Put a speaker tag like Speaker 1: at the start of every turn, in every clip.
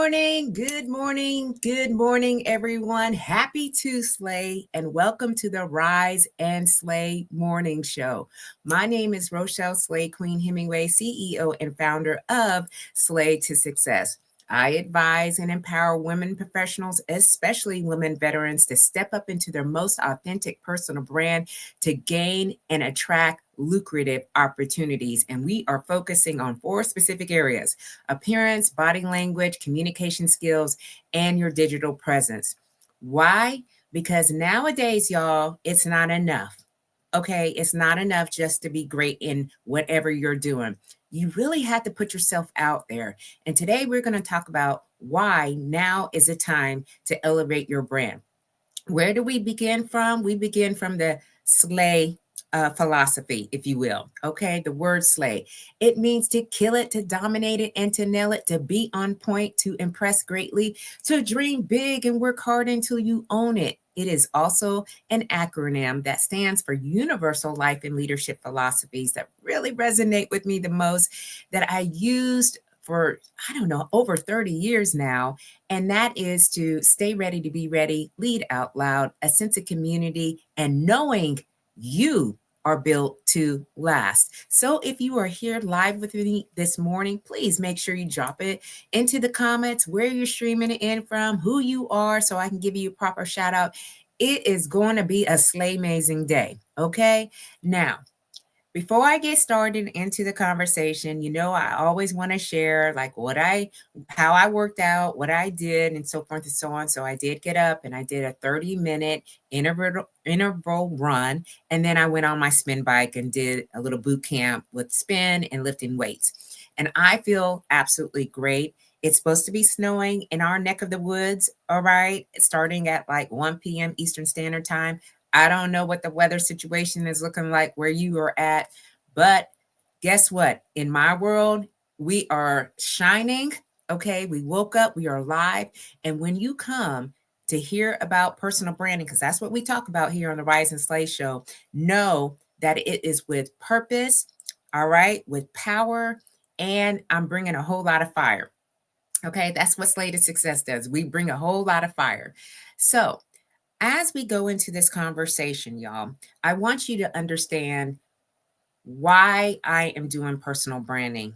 Speaker 1: good morning, everyone. Happy to slay and welcome to the Rise and Slay Morning Show. My name is Rochelle Slay Queen Hemingway, CEO and founder of Slay to Success. I advise and empower women professionals, especially women veterans, to step up into their most authentic personal brand to gain and attract lucrative opportunities. And we are focusing on 4 specific areas: appearance, body language, communication skills, and your digital presence. Why? Because nowadays, y'all, it's not enough. Okay, it's not enough just to be great in whatever you're doing. You really have to put yourself out there. And today we're going to talk about why now is the time to elevate your brand. Where do we begin from? We begin from the slay philosophy, if you will. Okay, the word slay. It means to kill it, to dominate it, and to nail it, to be on point, to impress greatly, to dream big and work hard until you own it. It is also an acronym that stands for universal life and leadership philosophies that really resonate with me the most, that I used for, I don't know, over 30 years now. And that is to stay ready to be ready, lead out loud, a sense of community, and knowing you are built to last. So if you are here live with me this morning, please make sure you drop it into the comments where you're streaming it in from, who you are, so I can give you a proper shout out. It is going to be a slay amazing day. Okay. Now, before I get started into the conversation, I always want to share like how I worked out, what I did, and so forth and so on. So I did get up and I did a 30-minute interval run. And then I went on my spin bike and did a little boot camp with spin and lifting weights. And I feel absolutely great. It's supposed to be snowing in our neck of the woods, all right, starting at like 1 p.m. Eastern Standard Time. I don't know what the weather situation is looking like where you are at, but guess what? In my world, we are shining. Okay, we woke up, we are alive. And when you come to hear about personal branding, because that's what we talk about here on the Rise and Slay Show, know that it is with purpose, all right, with power, and I'm bringing a whole lot of fire. Okay, that's what Slay to Success does. We bring a whole lot of fire. So, as we go into this conversation, y'all, I want you to understand why I am doing personal branding.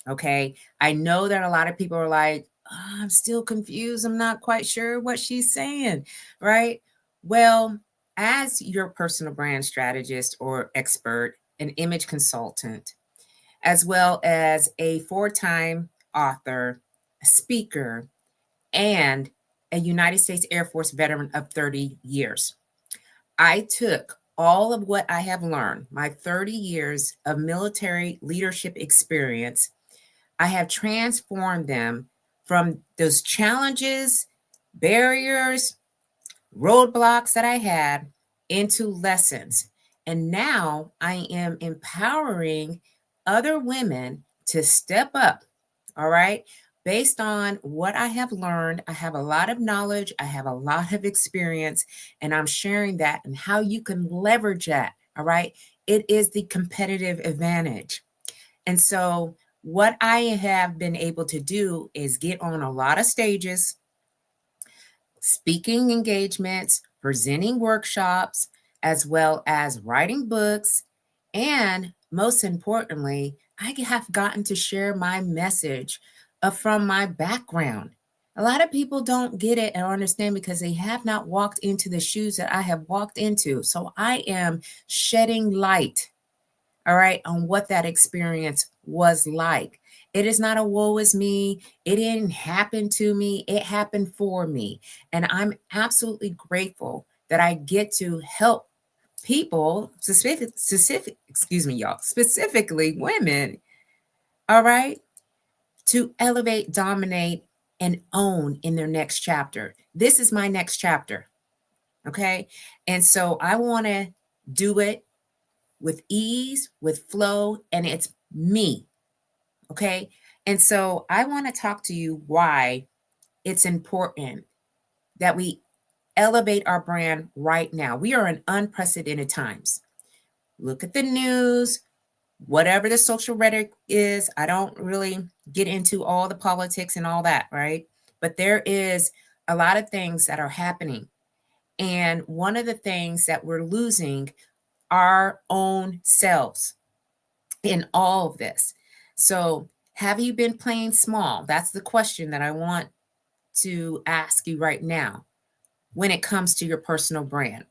Speaker 1: Okay. I know that a lot of people are like, "Oh, I'm still confused. I'm not quite sure what she's saying." Right. Well, as your personal brand strategist or expert, an image consultant, as well as a 4-time author, a speaker, and a United States Air Force veteran of 30 years. I took all of what I have learned, my 30 years of military leadership experience, I have transformed them from those challenges, barriers, roadblocks that I had into lessons. And now I am empowering other women to step up, all right? Based on what I have learned, I have a lot of knowledge, I have a lot of experience, and I'm sharing that and how you can leverage that, all right? It is the competitive advantage. And so, what I have been able to do is get on a lot of stages, speaking engagements, presenting workshops, as well as writing books. And most importantly, I have gotten to share my message from my background. A lot of people don't get it and understand because they have not walked into the shoes that I have walked into. So I am shedding light, all right, on what that experience was like. It is not a woe is me. It didn't happen to me. It happened for me. And I'm absolutely grateful that I get to help people, excuse me, y'all, specifically women, all right, to elevate, dominate, and own in their next chapter. This is my next chapter. Okay. And so I want to do it with ease, with flow, and it's me. Okay. And so I want to talk to you why it's important that we elevate our brand right now. We are in unprecedented times. Look at the news, whatever the social rhetoric is. I don't really get into all the politics and all that, right? but there is a lot of things that are happening. And one of the things that we're losing our own selves in all of this. So, have you been playing small? That's the question that I want to ask you right now when it comes to your personal brand.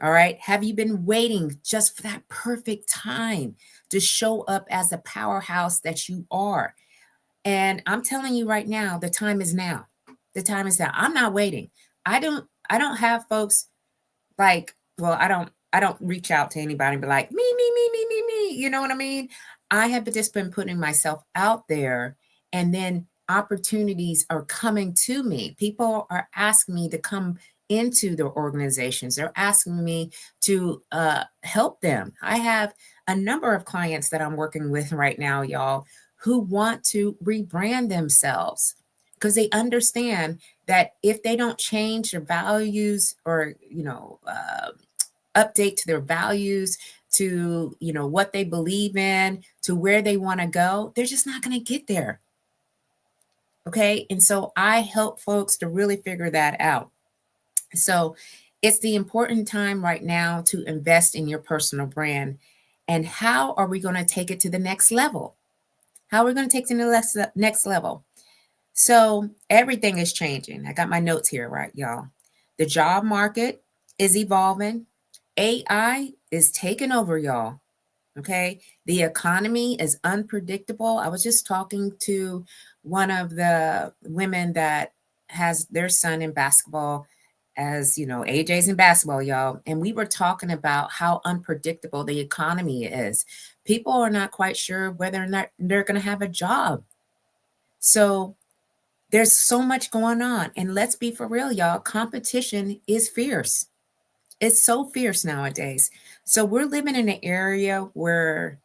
Speaker 1: All right. Have you been waiting just for that perfect time to show up as the powerhouse that you are? And I'm telling you right now, the time is now. The time is now. I'm not waiting. I don't have folks like, well, I don't reach out to anybody and be like, me. You know what I mean? I have just been putting myself out there, and then opportunities are coming to me. People are asking me to come into their organizations. They're asking me to help them. I have a number of clients that I'm working with right now, y'all, who want to rebrand themselves because they understand that if they don't change their values or update to their values, to what they believe in, to where they want to go, they're just not going to get there. Okay. And so I help folks to really figure that out. So it's the important time right now to invest in your personal brand. And how are we going to take it to the next level? How are we going to take it to the next level? So everything is changing. I got my notes here, right, y'all? The job market is evolving. AI is taking over, y'all. Okay. The economy is unpredictable. I was just talking to one of the women that has their son in basketball, as you know, AJ's in basketball, y'all. And we were talking about how unpredictable the economy is. People are not quite sure whether or not they're going to have a job. So there's so much going on. And let's be for real, y'all. Competition is fierce. It's so fierce nowadays. So we're living in an area where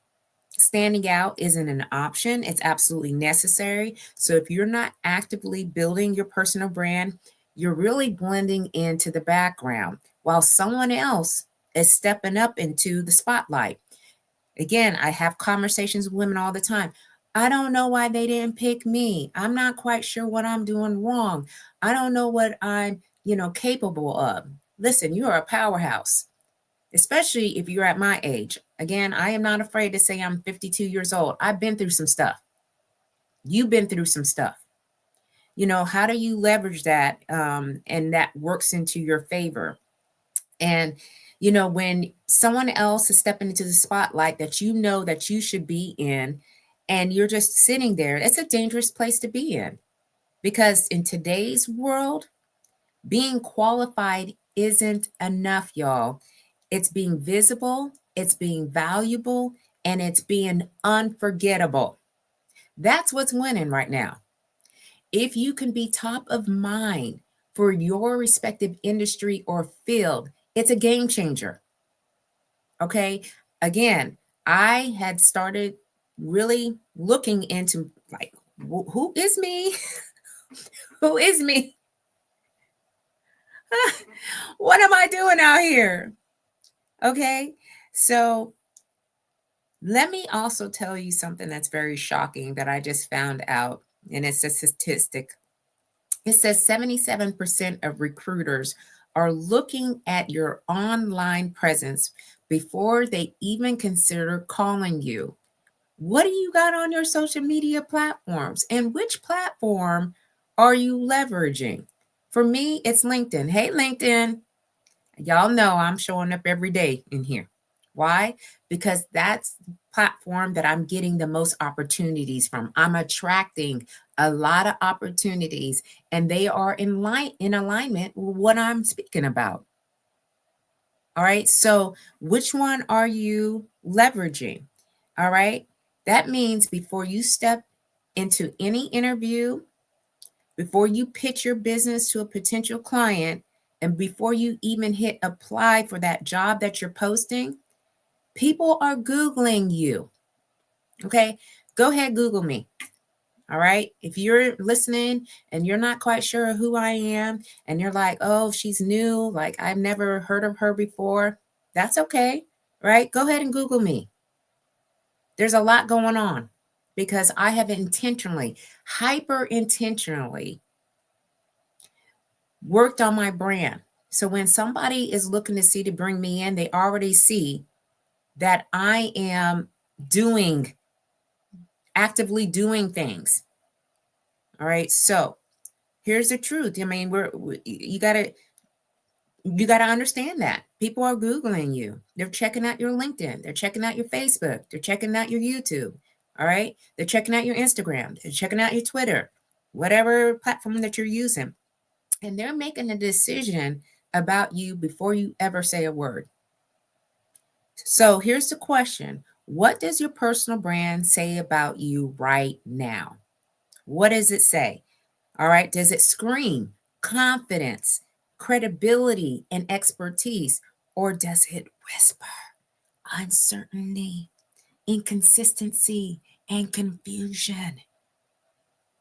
Speaker 1: standing out isn't an option. It's absolutely necessary. So if you're not actively building your personal brand, you're really blending into the background while someone else is stepping up into the spotlight. Again, I have conversations with women all the time. I don't know why they didn't pick me. I'm not quite sure what I'm doing wrong. I don't know what I'm, capable of. Listen, you are a powerhouse, especially if you're at my age. Again, I am not afraid to say I'm 52 years old. I've been through some stuff. You've been through some stuff. How do you leverage that and that works into your favor? And, when someone else is stepping into the spotlight that that you should be in, and you're just sitting there, it's a dangerous place to be in. Because in today's world, being qualified isn't enough, y'all. It's being visible, it's being valuable, and it's being unforgettable. That's what's winning right now. If you can be top of mind for your respective industry or field, it's a game changer. Okay. Again, I had started really looking into like, who is me? Who is me? What am I doing out here? Okay. So let me also tell you something that's very shocking that I just found out, and it's a statistic. It says 77% of recruiters are looking at your online presence before they even consider calling you. What do you got on your social media platforms? And which platform are you leveraging? For me, it's LinkedIn. Hey, LinkedIn. Y'all know I'm showing up every day in here. Why? Because that's the platform that I'm getting the most opportunities from. I'm attracting a lot of opportunities, and they are in alignment with what I'm speaking about. All right. So which one are you leveraging? All right. That means before you step into any interview, before you pitch your business to a potential client, and before you even hit apply for that job that you're posting, people are Googling you. Okay. Go ahead, Google me. All right. If you're listening and you're not quite sure who I am, and you're like, oh, she's new, like I've never heard of her before, that's okay. Right. Go ahead and Google me. There's a lot going on because I have intentionally, hyper intentionally worked on my brand. So when somebody is looking to see to bring me in, they already see that I am doing, actively doing things. All right. So here's the truth. I mean, you gotta understand that people are Googling you. They're checking out your LinkedIn. They're checking out your Facebook. They're checking out your YouTube. All right. They're checking out your Instagram. They're checking out your Twitter, whatever platform that you're using. And they're making a decision about you before you ever say a word. So here's the question. What does your personal brand say about you right now? What does it say? All right. Does it scream confidence, credibility, and expertise? Or does it whisper uncertainty, inconsistency, and confusion?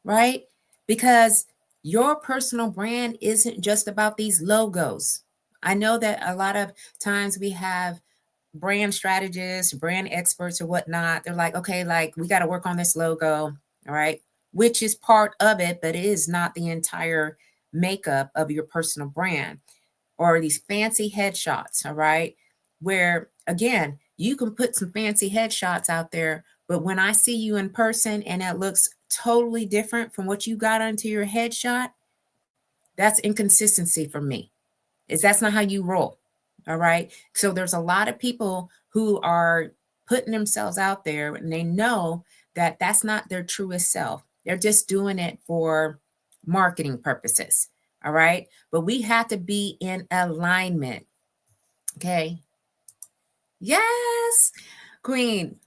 Speaker 1: Right? Because your personal brand isn't just about these logos. I know that a lot of times we have brand strategists, brand experts, or whatnot. They're like, okay, like we got to work on this logo. All right. Which is part of it, but it is not the entire makeup of your personal brand, or these fancy headshots. All right. Where again, you can put some fancy headshots out there, but when I see you in person and it looks totally different from what you got onto your headshot, that's inconsistency for me. Is that's not how you roll. All right. So there's a lot of people who are putting themselves out there and they know that that's not their truest self. They're just doing it for marketing purposes. All right. But we have to be in alignment. Okay. Yes, Queen.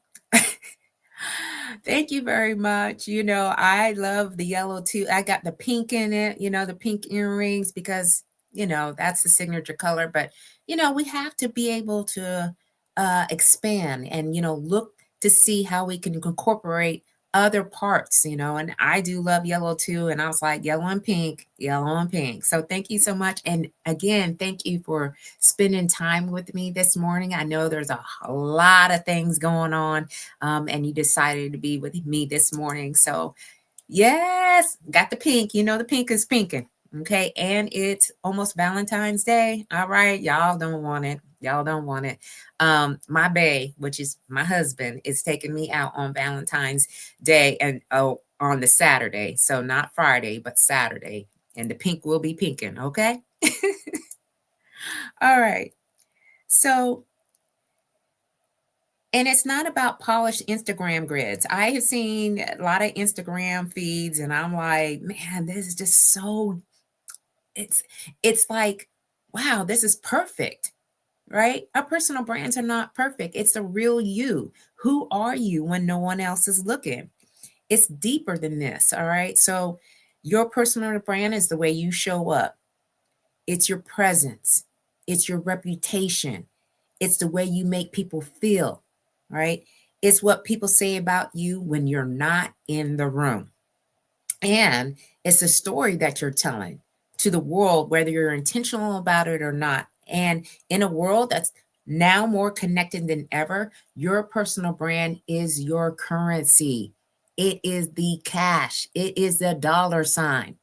Speaker 1: Thank you very much. I love the yellow too. I got the pink in it, the pink earrings because, that's the signature color. But, we have to be able to expand and, look to see how we can incorporate other parts, and I do love yellow too. And I was like, yellow and pink, yellow and pink. So thank you so much. And again, thank you for spending time with me this morning. I know there's a lot of things going on, and you decided to be with me this morning. So, yes, got the pink. The pink is pinking. Okay. And it's almost Valentine's Day. All right. Y'all don't want it. Y'all don't want it. My bae, which is my husband, is taking me out on Valentine's Day and on the Saturday. So not Friday, but Saturday. And the pink will be pinking. Okay. All right. So, and it's not about polished Instagram grids. I have seen a lot of Instagram feeds and I'm like, man, this is just so it's it's like, wow, this is perfect, right? Our personal brands are not perfect. It's the real you. Who are you when no one else is looking? It's deeper than this, all right? So your personal brand is the way you show up. It's your presence. It's your reputation. It's the way you make people feel, right? It's what people say about you when you're not in the room. And it's a story that you're telling to the world, whether you're intentional about it or not. And in a world that's now more connected than ever, your personal brand is your currency. It is the cash, it is the dollar sign.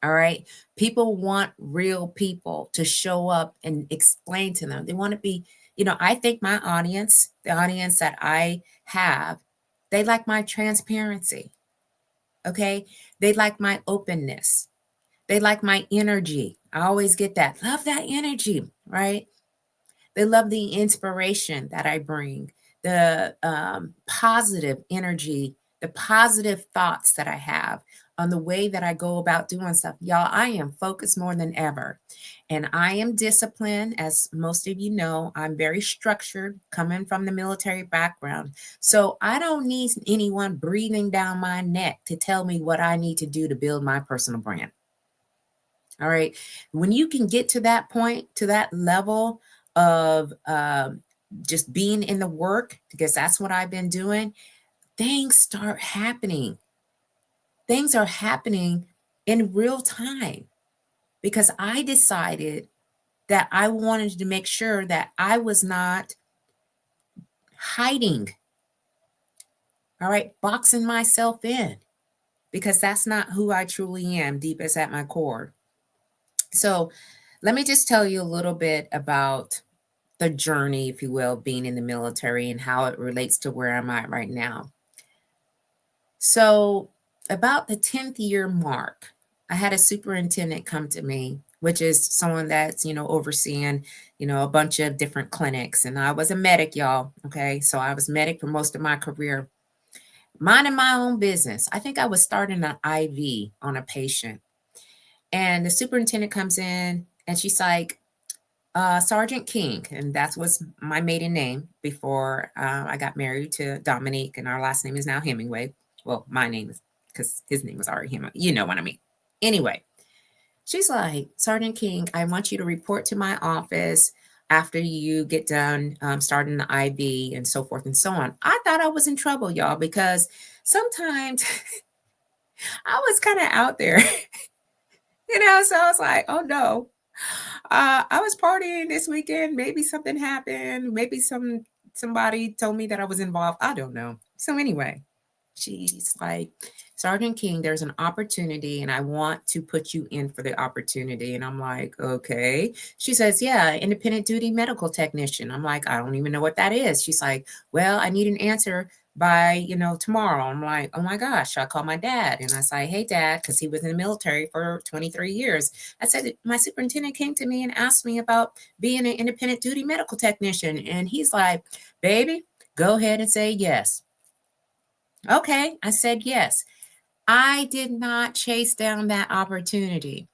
Speaker 1: All right. People want real people to show up and explain to them. They want to be, I think my audience, the audience that I have, they like my transparency. Okay. They like my openness. They like my energy. I always get that. Love that energy. Right. They love the inspiration that I bring, the positive energy, the positive thoughts that I have on the way that I go about doing stuff. Y'all, I am focused more than ever. And I am disciplined. As most of you know, I'm very structured, coming from the military background. So I don't need anyone breathing down my neck to tell me what I need to do to build my personal brand. All right. When you can get to that point, to that level of just being in the work, because that's what I've been doing, things start happening. Things are happening in real time because I decided that I wanted to make sure that I was not hiding, all right, boxing myself in, because that's not who I truly am, deep as at my core. So let me just tell you a little bit about the journey, if you will, being in the military and how it relates to where I'm at right now. So, about the 10th year mark, I had a superintendent come to me, which is someone that's, overseeing, a bunch of different clinics. And I was a medic, y'all. Okay. So I was medic for most of my career, minding my own business. I think I was starting an IV on a patient. And the superintendent comes in and she's like, Sergeant King, and that was my maiden name before I got married to Dominique, and our last name is now Hemingway. Well, my name is because his name was already Hemingway. You know what I mean. Anyway, she's like, Sergeant King, I want you to report to my office after you get done starting the IB and so forth and so on. I thought I was in trouble, y'all, because sometimes I was kind of out there, so I was like, oh no, I was partying this weekend. Maybe something happened. Maybe somebody told me that I was involved. I don't know. So anyway, she's like, Sergeant King, there's an opportunity and I want to put you in for the opportunity. And I'm like, okay. She says, yeah, independent duty medical technician. I'm like, I don't even know what that is. She's like, well, I need an answer by, tomorrow. I'm like, oh my gosh. I call my dad and I say, hey, Dad, because he was in the military for 23 years. I said, my superintendent came to me and asked me about being an independent duty medical technician. And he's like, baby, go ahead and say yes. Okay, I said yes. I did not chase down that opportunity.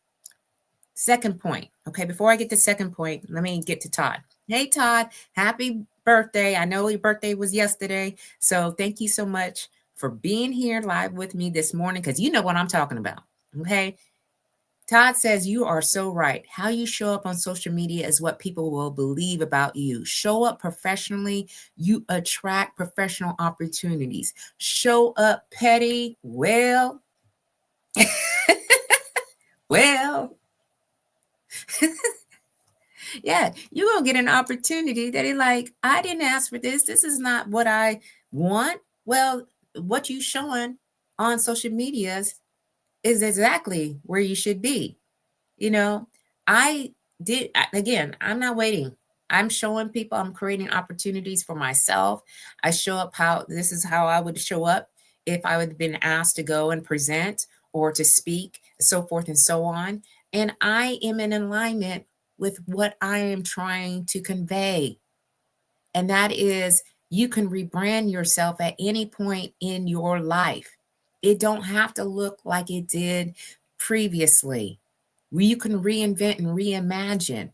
Speaker 1: Second point. Okay, before I get to second point, let me get to Todd. Hey, Todd, happy birthday. I know your birthday was yesterday. So thank you so much for being here live with me this morning because you know what I'm talking about. Okay. Todd says, you are so right. How you show up on social media is what people will believe about you. Show up professionally, you attract professional opportunities. Show up petty, well, well, yeah, you're going to get an opportunity that is like, I didn't ask for this. This is not what I want. Well, what you showing on social medias is exactly where you should be. You know, I again, I'm not waiting. I'm showing people, I'm creating opportunities for myself. I show up how this is how I would show up if I would have been asked to go and present or to speak, so forth and so on. And I am in alignment with what I am trying to convey. And that is you can rebrand yourself at any point in your life. It don't have to look like it did previously. You can reinvent and reimagine,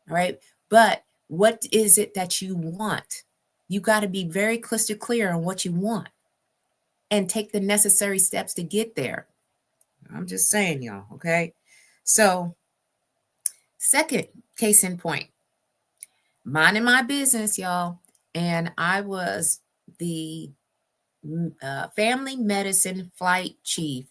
Speaker 1: all right? But what is it that you want? You got to be very crystal clear on what you want and take the necessary steps to get there. I'm just saying, y'all, okay? So, second case in point, minding my business, y'all, and I was the family medicine flight chief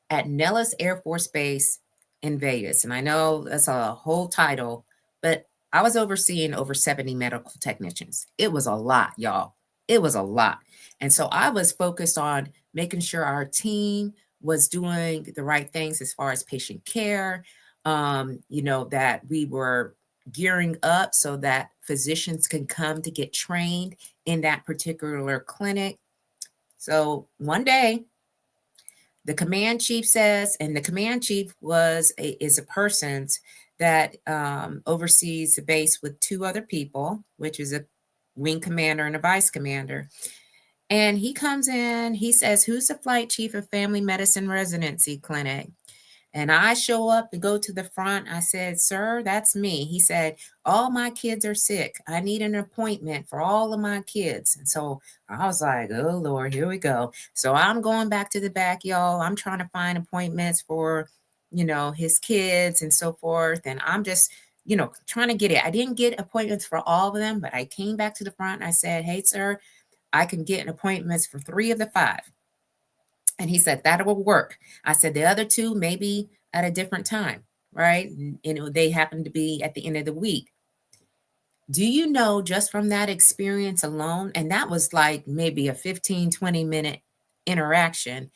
Speaker 1: at Nellis Air Force Base in Vegas. And I know that's a whole title, but I was overseeing over 70 medical technicians. It was a lot, y'all. It was a lot. And so I was focused on making sure our team was doing the right things as far as patient care, that we were gearing up so that physicians can come to get trained in that particular clinic. So one day, the command chief says, and the command chief is a person that oversees the base with two other people, which is a wing commander and a vice commander. And he comes in, he says, who's the flight chief of family medicine residency clinic? And I show up and go to the front. I said, sir, that's me. He said, all my kids are sick. I need an appointment for all of my kids. And so I was like, oh, Lord, here we go. So I'm going back to the back, y'all. I'm trying to find appointments for, his kids and so forth. And I'm just, trying to get it. I didn't get appointments for all of them, but I came back to the front and I said, hey, sir, I can get appointments for 3 of the 5. And he said, that will work. I said, the other 2, maybe at a different time, right? And they happen to be at the end of the week. Do you know just from that experience alone, and that was like maybe a 15, 20-minute interaction,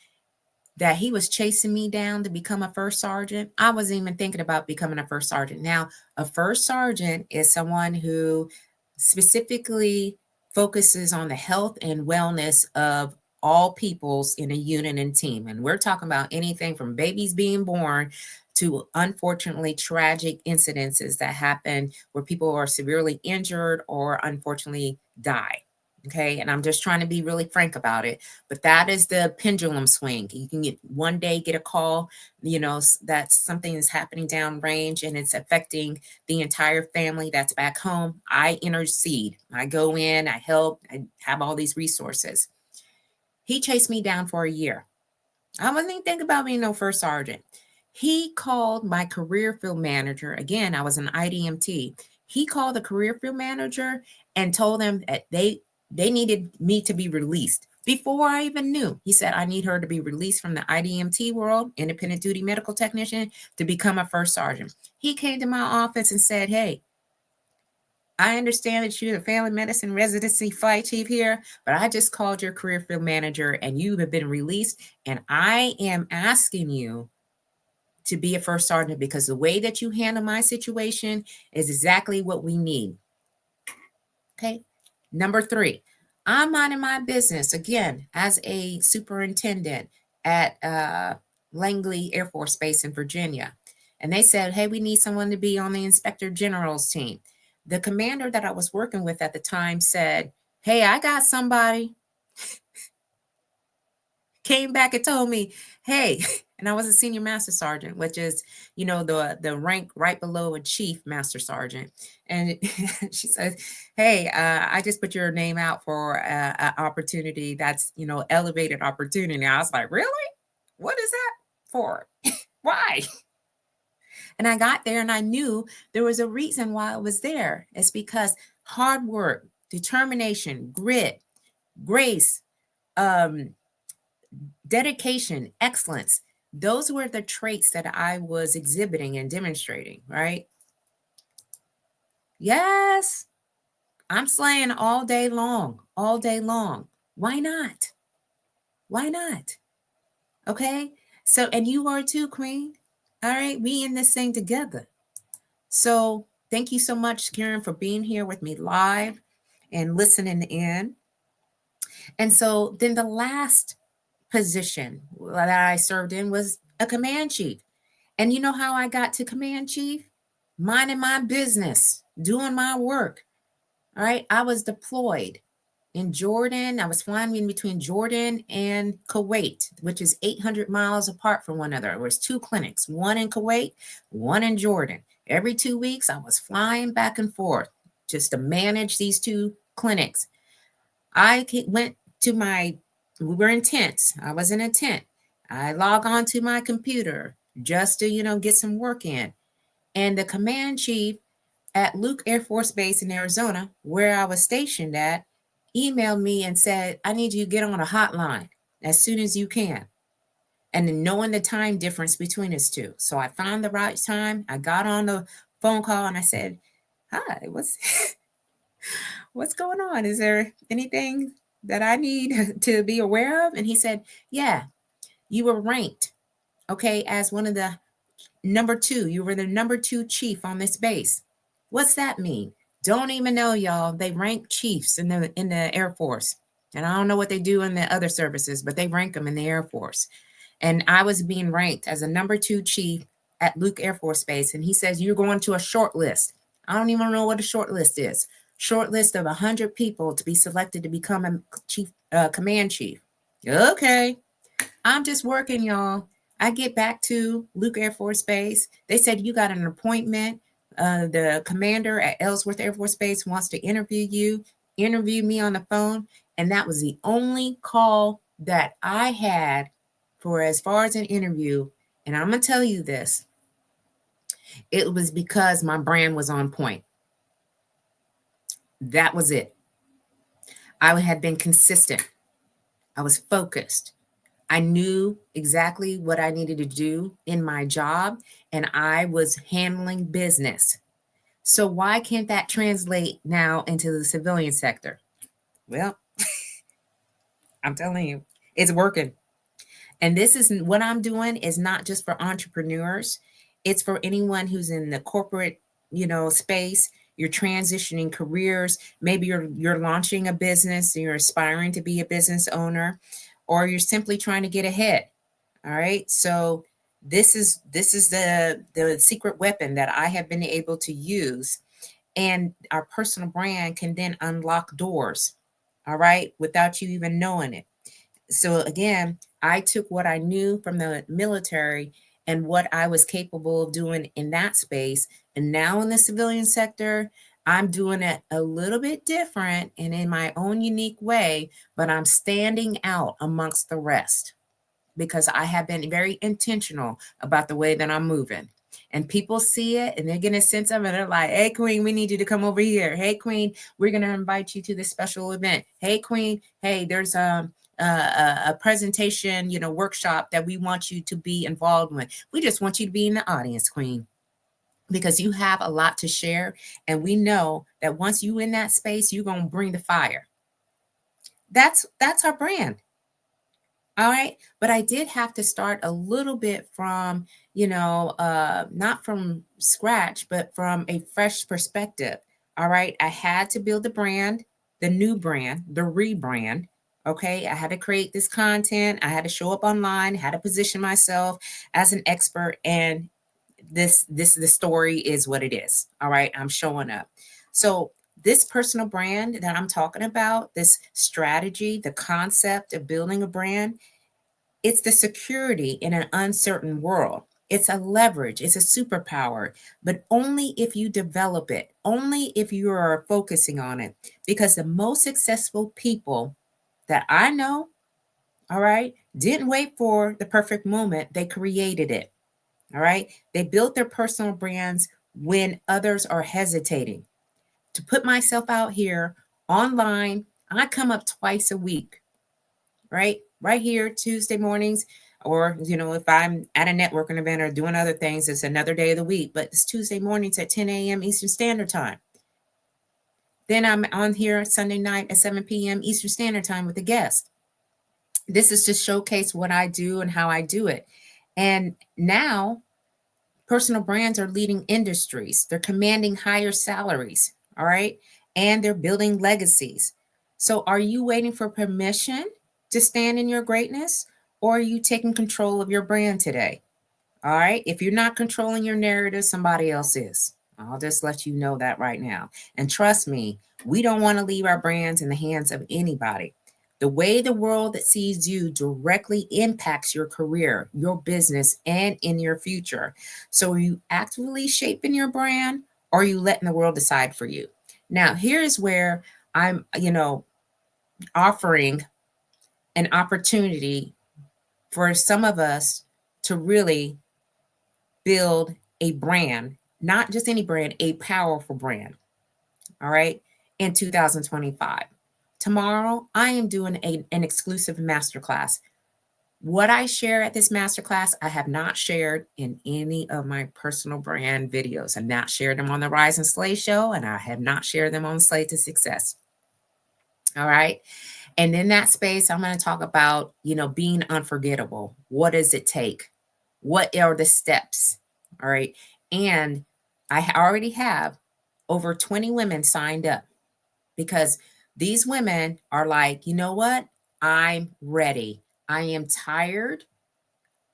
Speaker 1: that he was chasing me down to become a first sergeant. I wasn't even thinking about becoming a first sergeant. Now, a first sergeant is someone who specifically focuses on the health and wellness of all peoples in a unit and team. And we're talking about anything from babies being born to unfortunately tragic incidences that happen where people are severely injured or unfortunately die. Okay. And I'm just trying to be really frank about it. But that is the pendulum swing. You can get one day get a call, that something is happening downrange and it's affecting the entire family that's back home. I intercede. I go in, I help, I have all these resources. He chased me down for a year. I wasn't even thinking about being no first sergeant. He called my career field manager. Again, I was an IDMT. He called the career field manager and told them that they needed me to be released before I even knew. He said, I need her to be released from the IDMT world, independent duty medical technician, to become a first sergeant. He came to my office and said, hey, I understand that you're the family medicine residency flight chief here, but I just called your career field manager and you have been released. And I am asking you to be a first sergeant because the way that you handle my situation is exactly what we need. Okay. Number 3, I'm minding my business again as a superintendent at Langley Air Force Base in Virginia. And they said, hey, we need someone to be on the inspector general's team. The commander that I was working with at the time said, hey, I got somebody. Came back and told me, hey, and I was a senior master sergeant, which is, the rank right below a chief master sergeant. And she says, hey, I just put your name out for an opportunity that's, elevated opportunity. I was like, really? What is that for? Why? And I got there and I knew there was a reason why I was there. It's because hard work, determination, grit, grace, dedication, excellence. Those were the traits that I was exhibiting and demonstrating, right? Yes, I'm slaying all day long, all day long. Why not? Why not? Okay. So, and you are too, Queen. All right. We in this thing together. So thank you so much, Karen, for being here with me live and listening in. And so then the last position that I served in was a command chief. And you know how I got to command chief? Minding my business, doing my work. All right. I was deployed in Jordan. I was flying in between Jordan and Kuwait, which is 800 miles apart from one another. There was 2 clinics, one in Kuwait, one in Jordan. Every 2 weeks, I was flying back and forth just to manage these 2 clinics. I went to we were in tents. I was in a tent. I log on to my computer just to, get some work in. And the command chief at Luke Air Force Base in Arizona, where I was stationed at, emailed me and said, I need you to get on a hotline as soon as you can. And then knowing the time difference between us two. So I found the right time. I got on the phone call and I said, hi, what's going on? Is there anything that I need to be aware of? And he said, yeah, you were ranked, okay, as one of the number 2. You were the number 2 chief on this base. What's that mean? Don't even know, y'all. They rank chiefs in the Air Force. And I don't know what they do in the other services, but they rank them in the Air Force. And I was being ranked as a number 2 chief at Luke Air Force Base. And he says, you're going to a short list. I don't even know what a short list is. Short list of 100 people to be selected to become a chief, command chief. Okay. I'm just working, y'all. I get back to Luke Air Force Base. They said, you got an appointment. The commander at Ellsworth Air Force Base wants to interview me on the phone. And that was the only call that I had for as far as an interview. And I'm going to tell you this. It was because my brand was on point. That was it. I had been consistent. I was focused. I knew exactly what I needed to do in my job, and I was handling business. So why can't that translate now into the civilian sector? Well, I'm telling you, it's working. And this is what I'm doing is not just for entrepreneurs. It's for anyone who's in the corporate, space. You're transitioning careers. Maybe you're launching a business and you're aspiring to be a business owner, or you're simply trying to get ahead. All right. So this is the secret weapon that I have been able to use. And our personal brand can then unlock doors. All right, without you even knowing it. So again, I took what I knew from the military and what I was capable of doing in that space. And now in the civilian sector, I'm doing it a little bit different and in my own unique way, but I'm standing out amongst the rest because I have been very intentional about the way that I'm moving. And people see it and they're getting a sense of it. They're like, hey, Queen, we need you to come over here. Hey, Queen, we're going to invite you to this special event. Hey, Queen, hey, there's a presentation, workshop that we want you to be involved with. We just want you to be in the audience, Queen, because you have a lot to share. And we know that once you in that space, you're going to bring the fire. That's our brand. All right. But I did have to start a little bit from, not from scratch, but from a fresh perspective. All right. I had to build the brand, the new brand, the rebrand. Okay. I had to create this content. I had to show up online, had to position myself as an expert. And the story is what it is. All right. I'm showing up. So this personal brand that I'm talking about, this strategy, the concept of building a brand, it's the security in an uncertain world. It's a leverage, it's a superpower, but only if you develop it, only if you are focusing on it. Because the most successful people that I know, all right, didn't wait for the perfect moment, they created it. All right, they built their personal brands when others are hesitating. To put myself out here online, I come up twice a week, right here Tuesday mornings, or if I'm at a networking event or doing other things, it's another day of the week, but it's Tuesday mornings at 10 a.m. Eastern Standard Time. Then I'm on here Sunday night at 7 p.m. Eastern Standard Time with a guest. This is to showcase what I do and how I do it. And now personal brands are leading industries. They're commanding higher salaries, all right? And they're building legacies. So are you waiting for permission to stand in your greatness, or are you taking control of your brand today? All right. If you're not controlling your narrative, somebody else is. I'll just let you know that right now. And trust me, we don't want to leave our brands in the hands of anybody. The way the world that sees you directly impacts your career, your business, and in your future. So are you actively shaping your brand, or are you letting the world decide for you? Now, here's where I'm, offering an opportunity for some of us to really build a brand, not just any brand, a powerful brand. All right. In 2025. Tomorrow, I am doing an exclusive masterclass. What I share at this masterclass, I have not shared in any of my personal brand videos. I've not shared them on the Rise and Slay show, and I have not shared them on Slay to Success. All right. And in that space, I'm going to talk about, being unforgettable. What does it take? What are the steps? All right. And I already have over 20 women signed up because these women are like, you know what? I'm ready. I am tired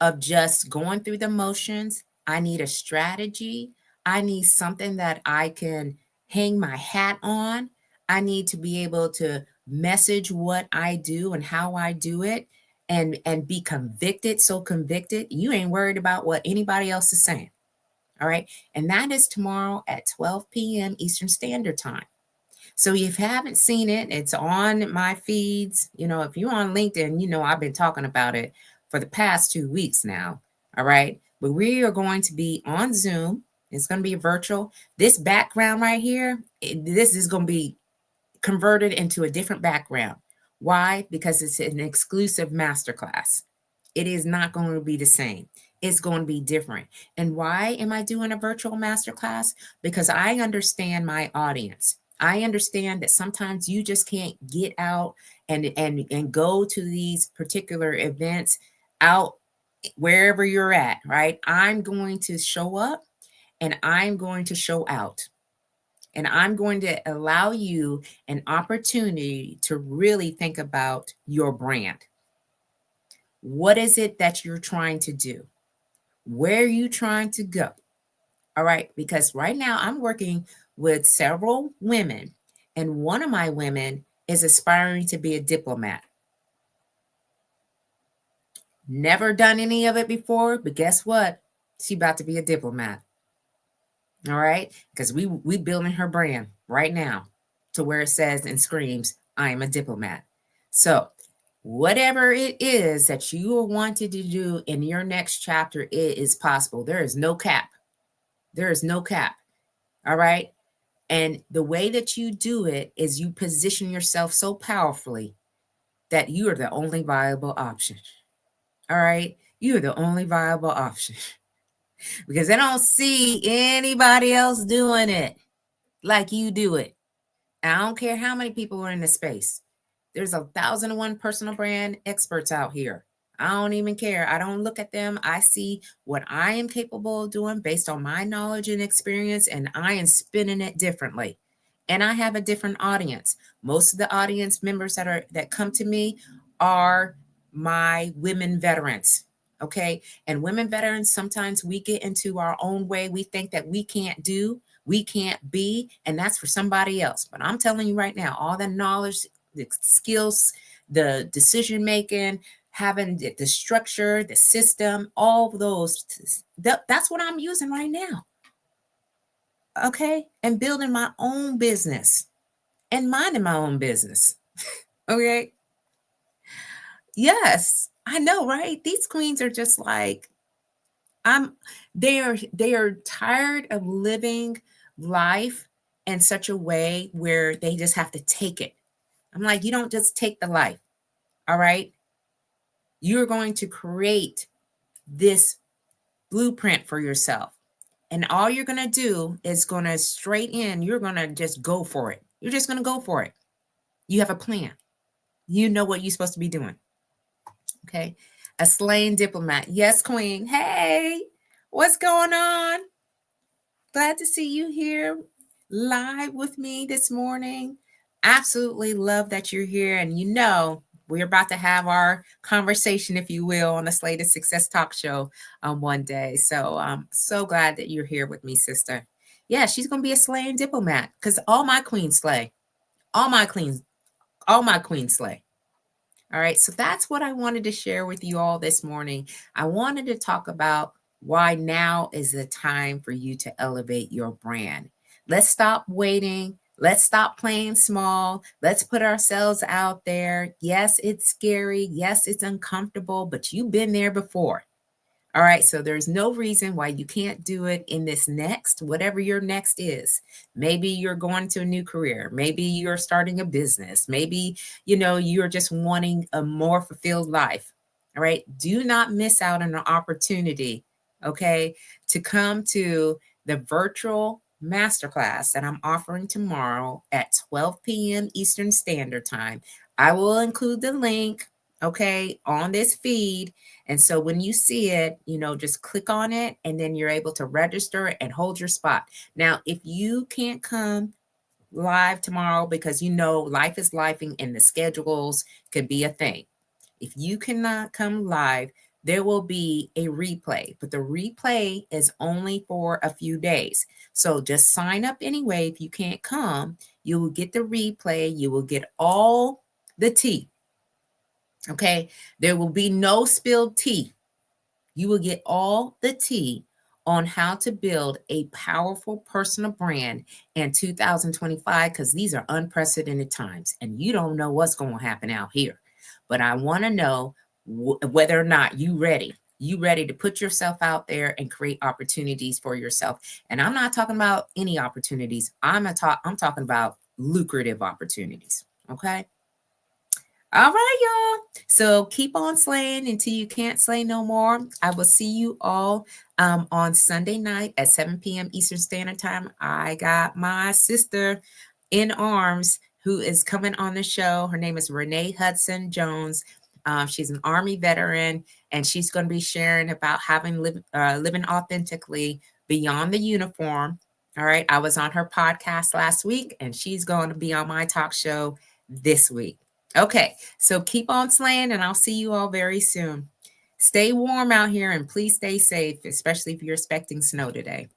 Speaker 1: of just going through the motions. I need a strategy. I need something that I can hang my hat on. I need to be able to message what I do and how I do it, and be convicted, so convicted you ain't worried about what anybody else is saying. All right. And that is tomorrow at 12 p.m. Eastern Standard Time. So if you haven't seen it, it's on my feeds. If you're on LinkedIn, I've been talking about it for the past 2 weeks now. All right. But we are going to be on Zoom. It's going to be virtual. This background right here, this is going to be converted into a different background. Why? Because it's an exclusive masterclass. It is not going to be the same. It's going to be different. And why am I doing a virtual masterclass? Because I understand my audience. I understand that sometimes you just can't get out and go to these particular events out wherever you're at, right? I'm going to show up and I'm going to show out. And I'm going to allow you an opportunity to really think about your brand. What is it that you're trying to do? Where are you trying to go? All right. Because right now I'm working with several women, and one of my women is aspiring to be a diplomat. Never done any of it before, but guess what? She about to be a diplomat. All right. Because we building her brand right now to where it says and screams, I am a diplomat. So whatever it is that you are wanting to do in your next chapter, it is possible. There is no cap. There is no cap. All right. And the way that you do it is you position yourself so powerfully that you are the only viable option. All right. You are the only viable option because I don't see anybody else doing it like you do it. And I don't care how many people are in the space. There's 1,001 personal brand experts out here. I don't even care. I don't look at them. I see what I am capable of doing based on my knowledge and experience, and I am spinning it differently. And I have a different audience. Most of the audience members that come to me are my women veterans. Okay. And women veterans, sometimes we get into our own way. We think that we can't do, we can't be, and that's for somebody else. But I'm telling you right now, all the knowledge, the skills, the decision making, having the structure, the system, all of those, that's what I'm using right now. Okay. And building my own business and minding my own business. Okay. Yes, I know, right? These queens are just like, I'm they are tired of living life in such a way where they just have to take it. I'm like, you don't just take the life. All right. You're going to create this blueprint for yourself. And all you're going to do is going to straight in, you're going to just go for it. You're just going to go for it. You have a plan. You know what you're supposed to be doing. Okay. A slain diplomat. Yes, queen. Hey, what's going on? Glad to see you here live with me this morning. Absolutely love that you're here. And we're about to have our conversation, if you will, on the Slated Success Talk Show one day. So I'm so glad that you're here with me, sister. Yeah, she's going to be a slaying diplomat because all my queens slay. All my queens slay. All right. So that's what I wanted to share with you all this morning. I wanted to talk about why now is the time for you to elevate your brand. Let's stop waiting. Let's stop playing small. Let's put ourselves out there. Yes, it's scary. Yes, it's uncomfortable, but you've been there before. All right, so there's no reason why you can't do it in this next, whatever your next is. Maybe you're going to a new career. Maybe you're starting a business. Maybe, you're just wanting a more fulfilled life. All right, do not miss out on an opportunity, okay, to come to the virtual masterclass that I'm offering tomorrow at 12 p.m. Eastern Standard Time. I will include the link, okay, on this feed. And so when you see it, just click on it and then you're able to register and hold your spot. Now, if you can't come live tomorrow because life is lifing and the schedules could be a thing. If you cannot come live, there will be a replay, but the replay is only for a few days. So just sign up anyway. If you can't come, you will get the replay. You will get all the tea. Okay, there will be no spilled tea. You will get all the tea on how to build a powerful personal brand in 2025 because these are unprecedented times and you don't know what's going to happen out here. But I want to know whether or not you ready. You ready to put yourself out there and create opportunities for yourself. And I'm not talking about any opportunities. I'm talking about lucrative opportunities. Okay. All right, y'all. So keep on slaying until you can't slay no more. I will see you all on Sunday night at 7 p.m. Eastern Standard Time. I got my sister in arms who is coming on the show. Her name is Renee Hudson Jones. She's an Army veteran, and she's going to be sharing about living authentically beyond the uniform. All right. I was on her podcast last week, and she's going to be on my talk show this week. Okay. So keep on slaying, and I'll see you all very soon. Stay warm out here, and please stay safe, especially if you're expecting snow today.